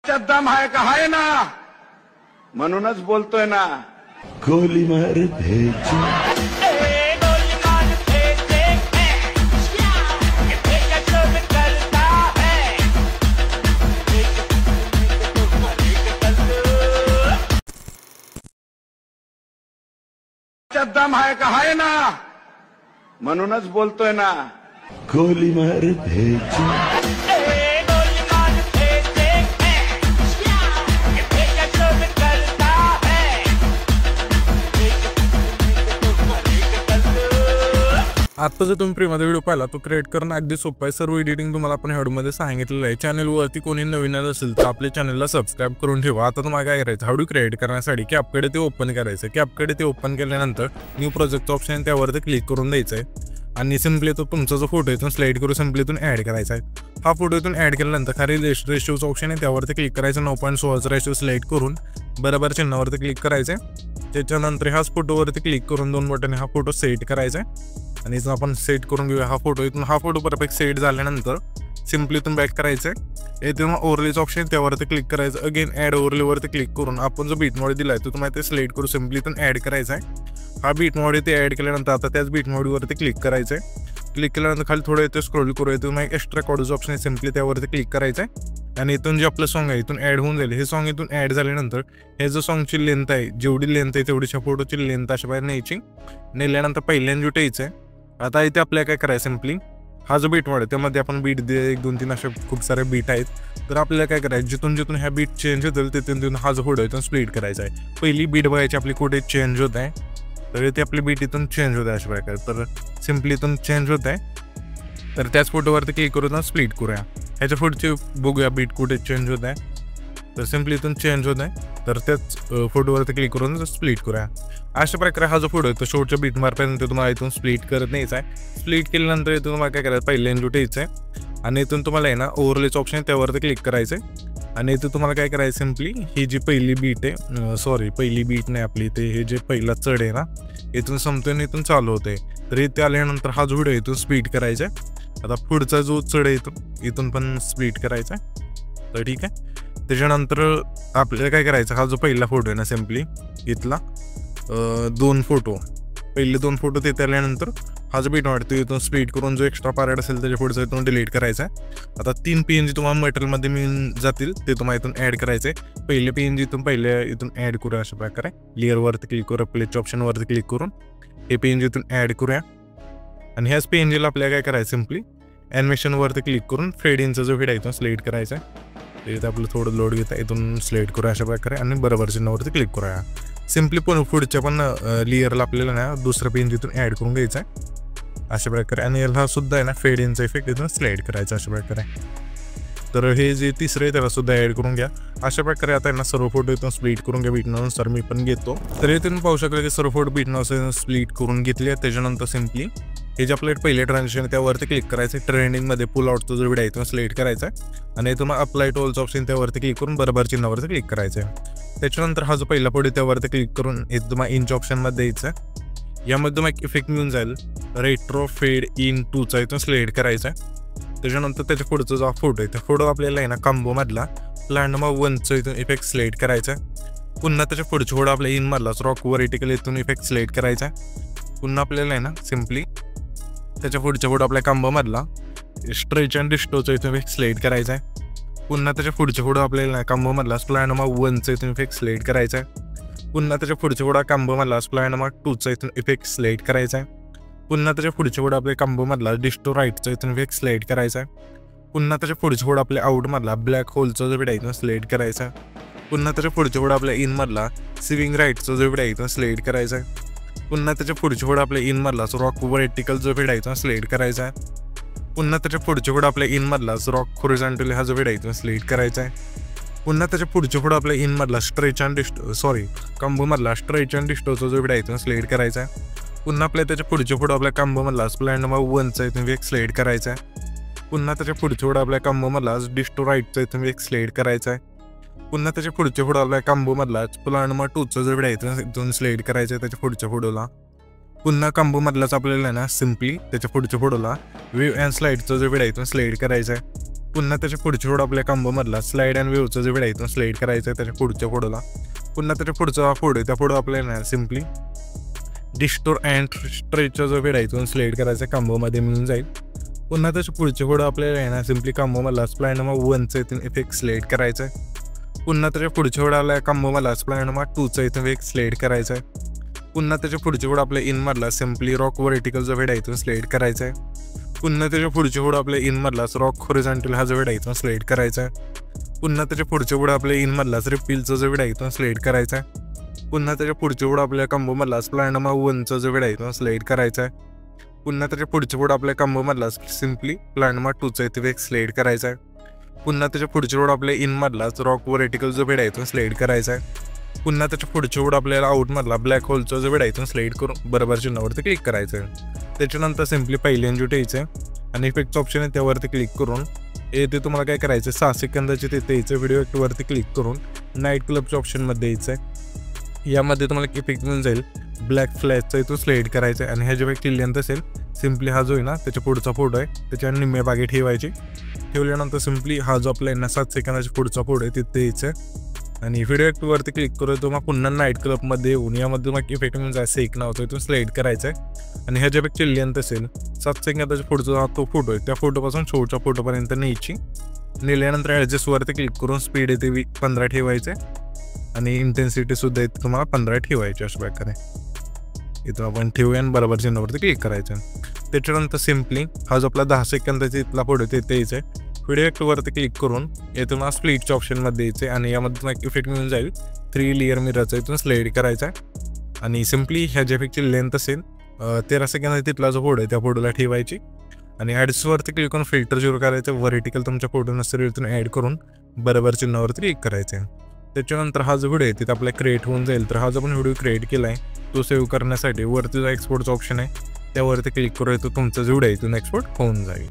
दम आहे का आहे ना म्हणूनच बोलतोय ना गोली मार भेजो दम आहे का आहे ना म्हणूनच बोलतोय ना गोली मार भेजो आता जर तुम्ही प्रीमध्ये व्हिडिओ पाहिला तो क्रिएट करणं अगदी सोपं आहे. सर्व एडिटिंग तुम्हाला आपण व्हिडिओमध्ये सांगितलेलं आहे. चॅनलवरती कोणी नवीन असेल तर आपल्या चॅनलला सबस्क्राईब करून ठेवा. आता तुम्हाला काय करायचं, व्हिडिओ क्रिएट करण्यासाठी कॅपकडे ते ओपन करायचं. कॅपकडे ते ओपन केल्यानंतर न्यू प्रोजेक्टचं ऑप्शन त्यावरती क्लिक करून द्यायचं आहे आणि सिम्पली तो तुमचा जो फोटो इथून स्लाइड करून सिम्पली इथून ॲड करायचा आहे. हा फोटो इथून ॲड केल्यानंतर खाली रेशोचं ऑप्शन आहे त्यावरती क्लिक करायचं. 9.16 रेशो सिलेक्ट करून बरोबर चिन्हावरती क्लिक करायचं आहे. त्याच्यानंतर ह्याच फोटोवरती क्लिक करून 2 बटन हा फोटो सेट करायचा आहे आणि इथून आपण सेट करून घेऊया हा फोटो. इथून हा फोटो परफेक्ट सेट झाल्यानंतर सिम्पली इथून बॅक करायचं आहे. इथून ओव्हरलेचं ऑप्शन त्यावरती क्लिक करायचं. अगेन ॲड ओव्हरलेवरती क्लिक करून आपण जो बीट मॉडी दिला आहे तो तुम्हाला ते सिलेक्ट करून सिम्पली इथून ॲड करायचा आहे. हा बीट मॉडी ते ॲड केल्यानंतर आता त्याच बीट मॉडीवरती क्लिक करायचं आहे. क्लिक केल्यानंतर खाली थोडं इथे स्क्रोल करू. इथून एक एक्स्ट्रा कॉडचं ऑप्शन आहे सिम्पली त्यावरती क्लिक करायचं आहे आणि इथून जे आपलं सॉन्ग आहे इथून ॲड होऊन जाईल. हे सॉन्ग इथून ॲड झाल्यानंतर हे जो सॉन्गची लेंथ आहे जेवढी लेंथ आहे तेवढीच्या फोटोची लेंथ अशा बाहेर न्यायची. नेल्यानंतर पहिल्यांदा जो टेच आहे आता इथे आपल्याला काय करायचं, सिम्पली हा जो बीट मॉड आहे त्यामध्ये आपण बीट 1 2 3 असे खूप सारे बीट आहेत. तर आपल्याला काय करायचं, जिथून ह्या बीट चेंज होतील तिथून हा जो फोटो आहे इथून स्प्लिट करायचा आहे. पहिली बीट बघायची आपली कुठे चेंज होत आहे तर इथे आपली बीट इथून चेंज होत आहे अशा प्रकारे. तर सिम्पली इथून चेंज होत आहे तर त्याच फोटोवरती क्लिक करून स्प्लिट करूया. ह्याच्या पुढची बघूया बीट कुठे चेंज होत आहे तर सिम्पली इथून चेंज होत आहे तर त्याच फोटोवरती क्लिक करून स्प्लिट करूया. अशा प्रकारे हा जो फोटो आहे तो शेवटच्या बीट मार्कपर्यंत तुम्हाला इथून स्प्लिट करत न्यायचा आहे. स्प्लिट केल्यानंतर इथून तुम्हाला काय करायचं, पहिल्यांदा जो टेच आहे आणि इथून तुम्हाला आहे ना ओव्हरलेचं ऑप्शन आहे त्यावरती क्लिक करायचं आहे आणि इथून तुम्हाला काय करायचं, सिम्पली ही जी पहिली बीट आहे पहिली बीट नाही आपली ते हे जे पहिला चढ आहे ना इथून संपतोय इथून चालू होते तर इथे आल्यानंतर हा जो व्हिडिओ इथून स्प्लिट करायचा आहे. आता पुढचा जो चढ आहे इथून पण स्प्लिट करायचा आहे तर ठीक आहे. त्याच्यानंतर आपल्याला काय करायचं, हा जो पहिला फोटो आहे ना सिम्पली इथला 2 फोटो पहिले 2 फोटो तिथे आल्यानंतर हा जो बीट वाटतो इथून स्प्लिट करून जो एक्स्ट्रा पार्ट असेल त्याच्या पुढचा इथून डिलीट करायचा आहे. आता 3 PNG तुम्हाला मटेरियलमध्ये मिळून जातील ते तुम्हाला इथून ॲड करायचे. पहिले PNG इथून ॲड करूया अशा प्रकारे. लेअरवरती क्लिक करूया, प्लेच्या ऑप्शनवरती क्लिक करून हे PNG इथून ॲड करूया आणि ह्याच PNGला आपल्याला काय करायचं, सिम्पली ॲनिमेशनवरती क्लिक करून फेड इनचा जो व्हिडिओ इथून सिलेक्ट करायचा आहे. इथं आपलं थोडं लोड घेता इथून सिलेक्ट करूया अशा प्रकारे आणि बरोबर चिन्हावरती क्लिक करूया. सिम्पली पण पुढच्या पण लेअरला आपल्याला ना दुसरं PNG इथून ॲड करून घ्यायचं आहे अशा प्रकारे आणि याला सुद्धा आहे ना फेड इनचा इफेक्ट इथून सिलेक्ट करायचा अशा प्रकारे. तर हे जे तिसरं आहे त्याला सुद्धा ॲड करून घ्या अशा प्रकारे. आता ना सर्व फोटो इथून स्प्लिट करून घ्या बीटनुसार मी पण घेतो. तर इथून पाहू शकता की सर्व फोटो बीटनुसार स्प्लिट करून घेतले. त्याच्यानंतर सिम्पली हे जे आपलं पहिले ट्रान्झॅक्शन त्यावरती क्लिक करायचं. ट्रेंडिंगमध्ये पुल आउटचा जो व्हिडिओ इथून सिलेक्ट करायचा आहे आणि इथून अप्लाय टू ऑलचं ऑप्शन त्यावरती क्लिक करून बरोबर चिन्हावरती क्लिक करायचं आहे. त्याच्यानंतर हा जो पहिला फोटो त्यावरती क्लिक करून इथं तुम्हाला इंच ऑप्शनमध्ये द्यायचं आहे. यामध्ये तुम्हाला एक इफेक्ट मिळून जाईल रेट्रो फेड इन 2चा इथून सिलेक्ट करायचा आहे. त्याच्यानंतर त्याच्या पुढचा जो फोटो आहे त्या फोटो आपल्याला आहे ना कॉम्बोमधला प्लॅन नंबर 1चा इथून इफेक्ट सिलेक्ट करायचा आहे. पुन्हा त्याच्या पुढच्या फोटो आपल्या इनमधला रॉक व्हर्टिकल इथून इफेक्ट सिलेक्ट करायचा आहे. पुन्हा आपल्याला आहे ना सिम्पली त्याच्या पुढच्या फोटो आपल्या कॉम्बोमधला स्ट्रेच अँड डिस्टोचा इथून इफेक्ट सिलेक्ट करायचा आहे. पुन्हा त्याच्या पुढच्या फोटो आपल्याला कॉम्बोमधला प्लॅन नंबर 1चा इथून इफेक्ट सिलेक्ट करायचा आहे. पुन्हा त्याच्या पुढच्या फोटो कॉम्बोमधला प्लॅन नंबर 2चा इथून इफेक्ट सिलेक्ट करायचा आहे. पुन्हा त्याच्या पुढच्या फोटो आपल्या कॉम्बोमधला डिस्टो राईटचा इथून इफेक्ट सिलेक्ट करायचा आहे. पुन्हा त्याच्या पुढच्या फोटो आपल्या आउटमधला ब्लॅक होलचा जो व्हिडिओ इथून सिलेक्ट करायचा आहे. पुन्हा त्याच्या पुढच्या फोटो आपल्या इनमधला स्विंग राईटचा जो व्हिडिओ इथून सिलेक्ट करायचा आहे. पुन्हा त्याच्या पुढच्या फोटो आपल्या इनमधलाच रॉक व्हर्टिकल जो व्हिडिओ इथून सिलेक्ट करायचा आहे. पुन्हा त्याच्या पुढच्या फोटो आपल्या इनमधलाच रॉक हॉरिझॉन्टली हा जो व्हिडिओ इथून सिलेक्ट करायचा आहे. पुन्हा त्याच्या पुढच्या फोटो आपल्या इनमधला स्ट्रेच अँड कॉम्बोमधला स्ट्रेच अँड डिस्टोचा जो व्हिडिओ इथून सिलेक्ट करायचा आहे. पुन्हा आपल्या त्याच्या पुढच्या फोटो आपल्या कॉम्बोमधला प्लॅन नंबर 1चा इथून एक सिलेक्ट करायचा आहे. पुन्हा त्याच्या पुढच्या फोटो आपल्या कॉम्बोमधला डिस्टो राईटचा इथून एक सिलेक्ट करायचा आहे. पुन्हा त्याच्या पुढच्या फोटो आपल्या कॉम्बोमधलाच प्लॅन नंबर 2चा जो व्हिडिओ इथून सिलेक्ट करायचा आहे त्याच्या पुढच्या फोटोला. पुन्हा कॉम्बोमधलाच आपल्याला ना सिम्पली त्याच्या पुढच्या फोटोला वेव्ह अँड स्लाइडचा जो व्हिडिओ इथून सिलेक्ट करायचा आहे. पुन्हा त्याच्या पुढच्या फोटो आपल्या कंबोमधला स्लाईड अँड व्ह्यूचा जो व्हिडिओ इथून स्लाईड करायचा आहे त्याच्या पुढच्या फोटोला. पुन्हा त्याच्या पुढचा फोटो त्या फोटो आपल्याला सिम्पली डिस्टोर अँड स्ट्रेचचा जो व्हिडिओ इथून स्लाईड करायचा कंबोमध्ये मिळून जाईल. पुन्हा त्याच्या पुढचे फोटो आपल्याला आहे ना सिम्पली कंबोमधला स्प्लायनोमा 1चा इथून इफेक्ट स्लाईड करायचा आहे. पुन्हा त्याच्या पुढच्या फोटो आपल्या कंबोमधला स्प्लायनोमा 2चा इथून एक स्लाईड करायचा आहे. पुन्हा त्याच्या पुढचे फोटो आपल्या इनमधला सिम्पली रॉक व्हर्टिकल जो व्हिडिओ इथून स्लाईड करायचा आहे. पुन्हा त्याच्या पुढचे फोटो आपल्या इनमधलाच रॉक हॉरिझॉन्टल हा जो व्हिडिओ इथून स्लाईड करायचा आहे. पुन्हा त्याच्या पुढचे फोटो आपल्या इनमधलाच रिपीलचा जो व्हिडिओ इथून स्लाईड करायचा आहे. पुन्हा त्याच्या पुढचे फोटो आपल्या कंबोमधला स्प्लायनोमा 1चा जो व्हिडिओ इथून स्लाईड करायचा आहे. पुन्हा त्याच्या पुढचे फोटो आपल्या कंबोमधला सिम्पली प्लायनोमा 2चा इथे एक स्लाईड करायचा आहे. पुन्हा त्याच्या पुढचे फोटो आपल्या इनमधलाच रॉक व्हर्टिकल जो व्हिडिओ इथून स्लाईड करायचा आहे. पुन्हा त्याच्या पुढच्या फोटो आपल्याला आउटमधला ब्लॅक होलचा जो व्हिडिओ इथून स्लाईड करून बरोबर चिन्हावरती क्लिक करायचं आहे. त्याच्यानंतर सिम्पली पहिले एन्जॉय यायचं आहे आणि इफेक्टचं ऑप्शन आहे त्यावरती क्लिक करून येथे तुम्हाला काय करायचं आहे 6 सेकंदाचे तिथे यायचं व्हिडिओ इफेक्टवरती क्लिक करून नाईट क्लबच्या ऑप्शनमध्ये यायचं आहे. यामध्ये तुम्हाला इफेक्ट मिळून जाईल ब्लॅक फ्लॅशचा इथून स्लाईड करायचं आहे आणि ह्या जो इफेक्ट लेंथ असेल सिम्पली हा जो आहे ना त्याच्या पुढचा फोटो आहे त्याच्या निम्म्या बागे ठेवायची. ठेवल्यानंतर सिम्पली हा जो आपला 7 सेकंदाचा पुढचा फोटो आहे तिथे यायचं आहे आणि व्हिडिओ इफेक्टवरती क्लिक करू तुम्हाला पुन्हा नाईट क्लबमध्ये येऊन यामध्ये मग इफेक्ट म्हणून जायचं एक नाव इथून स्लाईड करायचं आहे आणि ह्या ज्या इफेक्टची लेंथ असेल 7 सेकंदाचा पुढचा हा तो फोटो आहे त्या फोटोपासून शेवटच्या फोटोपर्यंत न्यायची. नेल्यानंतर ॲडजस्टवरती क्लिक करून स्पीड येते 15 ठेवायचे आणि इंटेन्सिटीसुद्धा इथे तुम्हाला 15 ठेवायची अशा प्रकारे इथं आपण ठेवूया आणि बरोबर चिन्हावरती क्लिक करायचं. त्याच्यानंतर सिम्पली हा जो आपला 10 सेकंदाचा इथला फोटो तिथे यायचा आहे व्हिडिओ इफेक्टवरती क्लिक करून येथून हा स्प्लिटच्या ऑप्शनमध्ये यायचं आहे आणि यामध्ये तुम्हाला इफेक्ट मिळून जाईल 3 लेअर मिररचा इथून स्लाईड करायचा आहे आणि सिम्पली ह्या ज्या इफेक्टची लेंथ असेल 13 सेकंदाचा तिथला जो फोटो आहे त्या फोटोला ठेवायची आणि ॲड्सवरती क्लिक करून फिल्टर सुरू करायचं व्हर्टिकल तुमच्या फोटो नसेल इथून ॲड करून बरोबर चिन्हावरती क्लिक करायचं आहे. त्याच्यानंतर हा जो व्हिडिओ आहे तिथे आपला क्रिएट होऊन जाईल. तर हा जो आपण व्हिडिओ क्रिएट केला आहे तो सेव्ह करण्यासाठी वरती जो एक्सपोर्टचा ऑप्शन आहे त्यावरती क्लिक करू येतो तुमचा जो व्हिडिओ आहे इथून एक्सपोर्ट होऊन जाईल.